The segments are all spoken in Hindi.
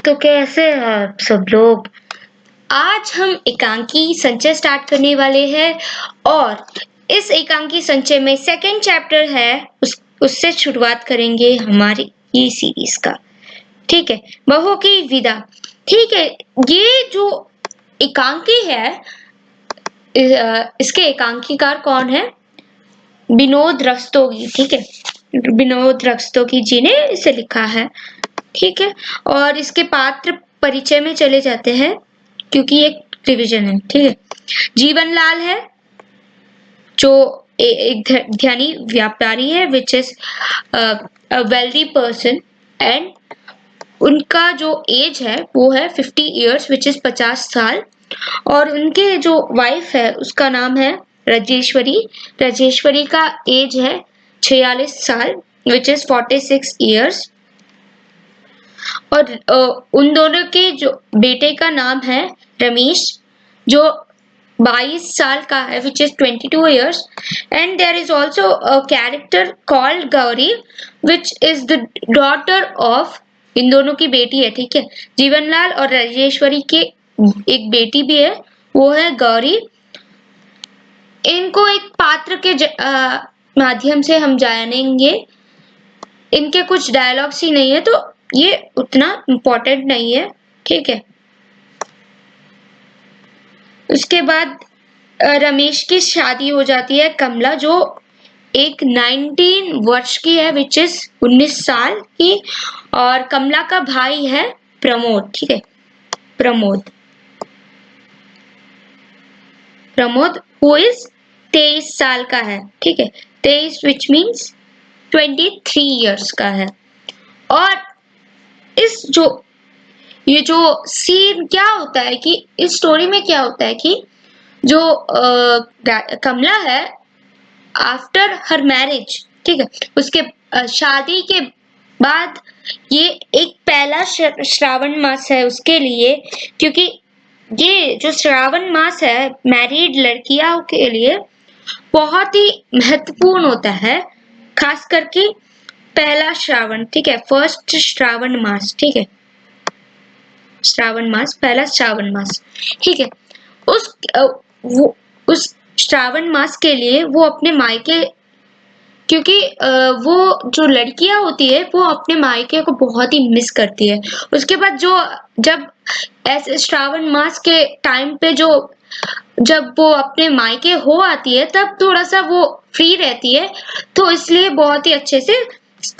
तो कैसे हैं आप सब लोग। आज हम एकांकी संचय स्टार्ट करने वाले हैं और इस एकांकी संचय में सेकंड चैप्टर है उससे शुरुआत करेंगे हमारी ई सीरीज का। ठीक है, बहू की विदा। ठीक है, ये जो एकांकी है इसके एकांकीकार कौन है? विनोद रस्तोगी। ठीक है, विनोद रस्तोगी जी ने इसे लिखा है। ठीक है, और इसके पात्र परिचय में चले जाते हैं क्योंकि एक रिवीजन है। ठीक है, जीवनलाल है जो एक धनी व्यापारी है which is wealthy person and उनका जो एज है वो है 50 इयर्स विच इज 50 साल। और उनके जो वाइफ है उसका नाम है राजेश्वरी। राजेश्वरी का एज है 46 साल विच इज 46 इयर्स। और उन दोनों के जो बेटे का नाम है रमेश जो 22 साल का है which is 22 years. And there is also a character called Gauri which is the daughter of, इन दोनों की बेटी है। ठीक है, जीवनलाल और राजेश्वरी के एक बेटी भी है, वो है गौरी। इनको एक पात्र के माध्यम से हम जानेंगे। इनके कुछ डायलॉग्स ही नहीं है तो ये उतना इम्पोर्टेंट नहीं है। ठीक है, उसके बाद रमेश की शादी हो जाती है कमला जो एक 19 वर्ष की है विच इज 19 साल की। और कमला का भाई है प्रमोद। ठीक है, प्रमोद प्रमोद हु इज 23 साल का है। ठीक है, 23 विच मीन्स 23 इयर्स का है। और इस जो ये जो सीन क्या होता है कि इस स्टोरी में क्या होता है कि जो कमला है आफ्टर हर मैरिज, ठीक है, उसके शादी के बाद ये एक पहला श्रावण मास है उसके लिए, क्योंकि ये जो श्रावण मास है मैरिड लड़कियों के लिए बहुत ही महत्वपूर्ण होता है, खास करके पहला श्रावण। ठीक है, फर्स्ट श्रावण मास। ठीक है, श्रावण मास, पहला श्रावण मास। ठीक है, उस श्रावण मास के लिए वो अपने मायके, क्योंकि वो जो लड़कियां होती है वो अपने मायके को बहुत ही मिस करती है। उसके बाद जब ऐसे श्रावण मास के टाइम पे जब वो अपने मायके हो आती है तब थोड़ा सा वो फ्री रहती है, तो इसलिए बहुत ही अच्छे से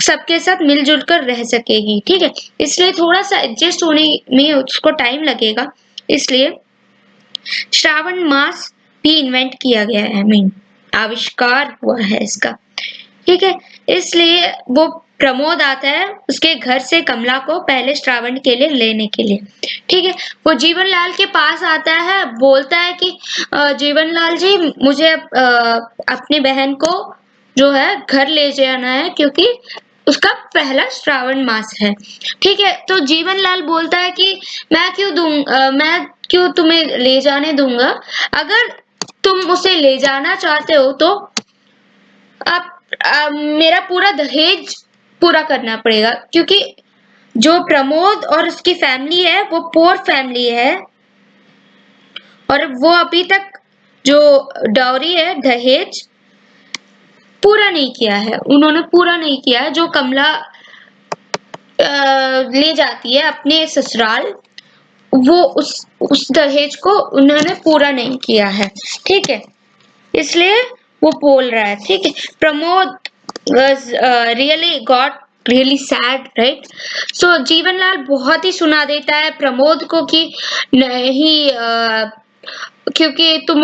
सबके साथ मिलजुल कर रह सकेगी। ठीक है, इसलिए थोड़ा सा एडजस्ट होने में उसको टाइम लगेगा, इसलिए श्रावण मास भी इन्वेंट किया गया है, आविष्कार हुआ है इसका। ठीक है, इसलिए वो प्रमोद आता है उसके घर से कमला को पहले श्रावण के लिए लेने के लिए। ठीक है, वो जीवनलाल के पास आता है, बोलता है कि जीवनलाल जी मुझे अपनी बहन को जो है घर ले जाना है क्योंकि उसका पहला श्रावण मास है। ठीक है, तो जीवनलाल बोलता है कि मैं क्यों तुम्हें ले जाने दूंगा, अगर तुम उसे ले जाना चाहते हो तो आप मेरा पूरा दहेज पूरा करना पड़ेगा, क्योंकि जो प्रमोद और उसकी फैमिली है वो पोर फैमिली है और वो अभी तक जो डाउरी है दहेज पूरा नहीं किया है, उन्होंने पूरा नहीं किया है। जो कमला ले जाती है अपने ससुराल, वो उस दहेज को उन्होंने पूरा नहीं किया है। ठीक है, इसलिए वो बोल रहा है। ठीक है, Pramod was really got really sad, right? So Jivanlal बहुत ही सुना देता है प्रमोद को कि नहीं, क्योंकि तुम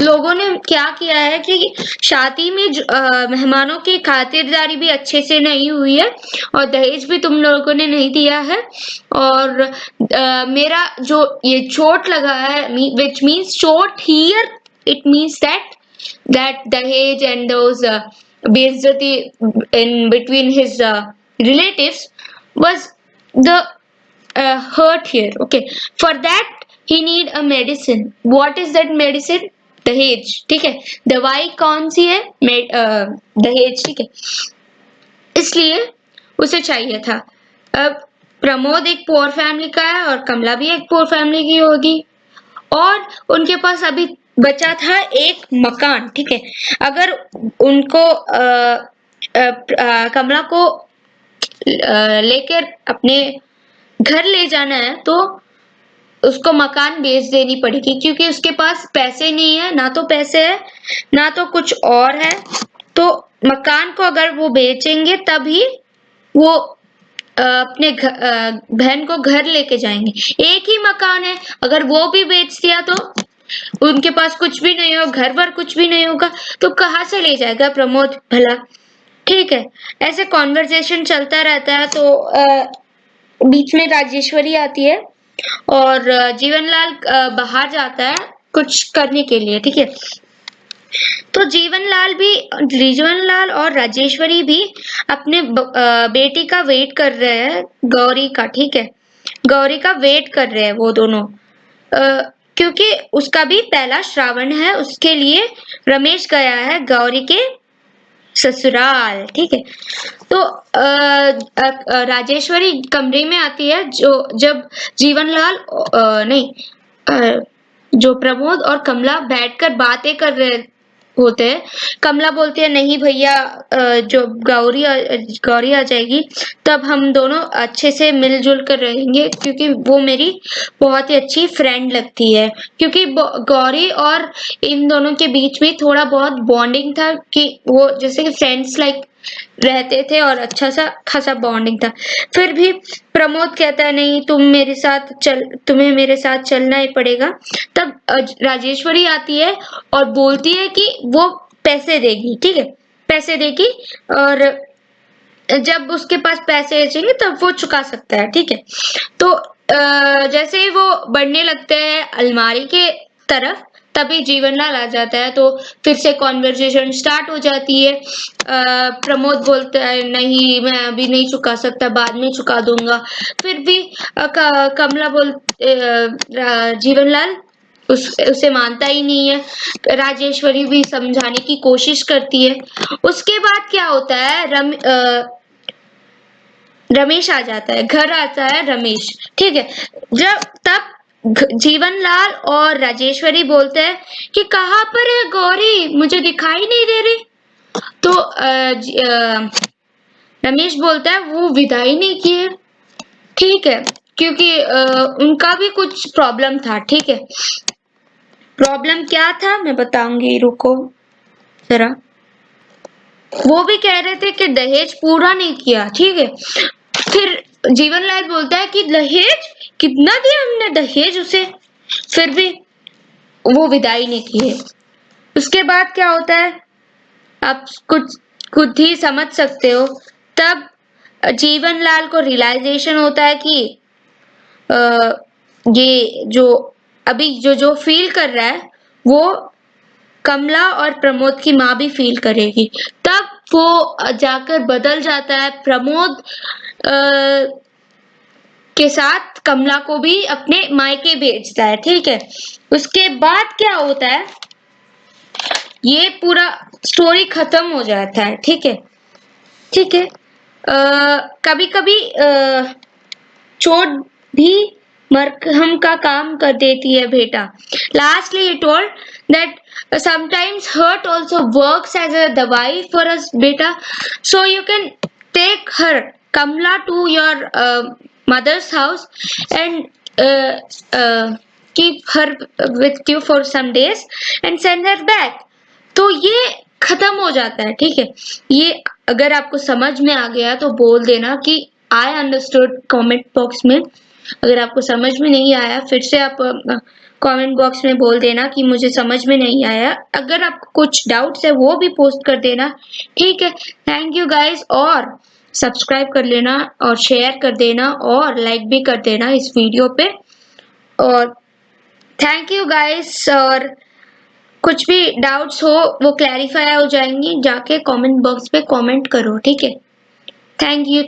लोगों ने क्या किया है कि शादी में मेहमानों की खातिरदारी भी अच्छे से नहीं हुई है और दहेज भी तुम लोगों ने नहीं दिया है। और मेरा जो ये चोट लगा है which means चोट here, it means that Dahej and those beizati in between his relatives was the hurt here. Okay, for that he need a medicine. What is that medicine? दहेज। ठीक है, दवाई कौन सी है? दहेज। ठीक है, इसलिए उसे चाहिए था। अब प्रमोद एक पुअर फैमिली का है और कमला भी एक पुअर फैमिली की होगी, और उनके पास अभी बचा था एक मकान। ठीक है, अगर उनको कमला को लेकर अपने घर ले जाना है तो उसको मकान बेच देनी पड़ेगी, क्योंकि उसके पास पैसे नहीं है, ना तो पैसे है ना तो कुछ और है। तो मकान को अगर वो बेचेंगे तभी वो अपने बहन को घर लेके जाएंगे। एक ही मकान है, अगर वो भी बेच दिया तो उनके पास कुछ भी नहीं होगा, घर पर कुछ भी नहीं होगा, तो कहाँ से ले जाएगा प्रमोद भला। ठीक है, ऐसे कॉन्वर्जेशन चलता रहता है। तो बीच में राजेश्वरी आती है और जीवनलाल बाहर जाता है कुछ करने के लिए। ठीक है, तो जीवनलाल और राजेश्वरी भी अपने बेटी का वेट कर रहे हैं, गौरी का। ठीक है, गौरी का वेट कर रहे हैं वो दोनों, क्योंकि उसका भी पहला श्रावण है, उसके लिए रमेश गया है गौरी के ससुराल। ठीक है, तो राजेश्वरी कमरे में आती है जो जब जीवनलाल नहीं जो प्रमोद और कमला बैठकर बातें कर रहे होते हैं। कमला बोलती है नहीं भैया, जो गौरी आ जाएगी तब हम दोनों अच्छे से मिलजुल कर रहेंगे, क्योंकि वो मेरी बहुत ही अच्छी फ्रेंड लगती है। क्योंकि गौरी और इन दोनों के बीच में थोड़ा बहुत बॉन्डिंग था कि वो जैसे कि फ्रेंड्स लाइक रहते थे और अच्छा सा खासा बॉन्डिंग था। फिर भी प्रमोद कहता है नहीं, तुम्हें मेरे साथ चलना ही पड़ेगा। तब राजेश्वरी आती है और बोलती है कि वो पैसे देगी। ठीक है, पैसे देगी, और जब उसके पास पैसे बचेंगे तब वो चुका सकता है। ठीक है, तो जैसे ही वो बढ़ने लगते हैं अलमारी के तरफ, तभी जीवनलाल आ जाता है। तो फिर से कॉन्वर्जेशन स्टार्ट हो जाती है। प्रमोद बोलता है नहीं, मैं अभी नहीं चुका सकता, बाद में चुका दूंगा। फिर भी कमला जीवनलाल उसे मानता ही नहीं है। राजेश्वरी भी समझाने की कोशिश करती है। उसके बाद क्या होता है, रमेश आ जाता है, घर आता है रमेश। ठीक है, जब तब जीवनलाल और राजेश्वरी बोलते हैं कि कहाँ पर है गौरी, मुझे दिखाई नहीं दे रही। तो रमेश बोलता है वो विदाई नहीं किए। ठीक है, क्योंकि उनका भी कुछ प्रॉब्लम था। ठीक है, प्रॉब्लम क्या था मैं बताऊंगी, रुको जरा। वो भी कह रहे थे कि दहेज पूरा नहीं किया। ठीक है, फिर जीवनलाल बोलता है कि दहेज कितना दिया हमने दहेज उसे, फिर भी वो विदाई नहीं किए। उसके बाद क्या होता है आप कुछ खुद ही समझ सकते हो। तब जीवनलाल को रियलाइजेशन होता है कि ये जो अभी जो जो फील कर रहा है वो कमला और प्रमोद की माँ भी फील करेगी। तब वो जाकर बदल जाता है, प्रमोद के साथ कमला को भी अपने मायके भेजता है। ठीक है, उसके बाद क्या होता है, ये पूरा स्टोरी खत्म हो जाता है। ठीक है, ठीक है, कभी कभी चोट भी मरहम का काम कर देती है बेटा। Lastly, he told that sometimes hurt also works as a दवाई for us बेटा. So you can take her Kamla to your mother's house and keep her with you for some days and send her back. तो ये खत्म हो जाता है। ठीक है, ये अगर आपको समझ में आ गया तो बोल देना कि आई अंडरस्टूड कमेंट बॉक्स में। अगर आपको समझ में नहीं आया फिर से आप कमेंट बॉक्स में बोल देना कि मुझे समझ में नहीं आया। अगर आपको कुछ डाउट्स है वो भी पोस्ट कर देना। ठीक है, थैंक यू गाइस, और सब्सक्राइब कर लेना और शेयर कर देना और लाइक भी कर देना इस वीडियो पे। और थैंक यू गाइस, और कुछ भी डाउट्स हो वो क्लैरिफाई हो जाएंगी, जाके कमेंट बॉक्स पे कमेंट करो। ठीक है, थैंक यू।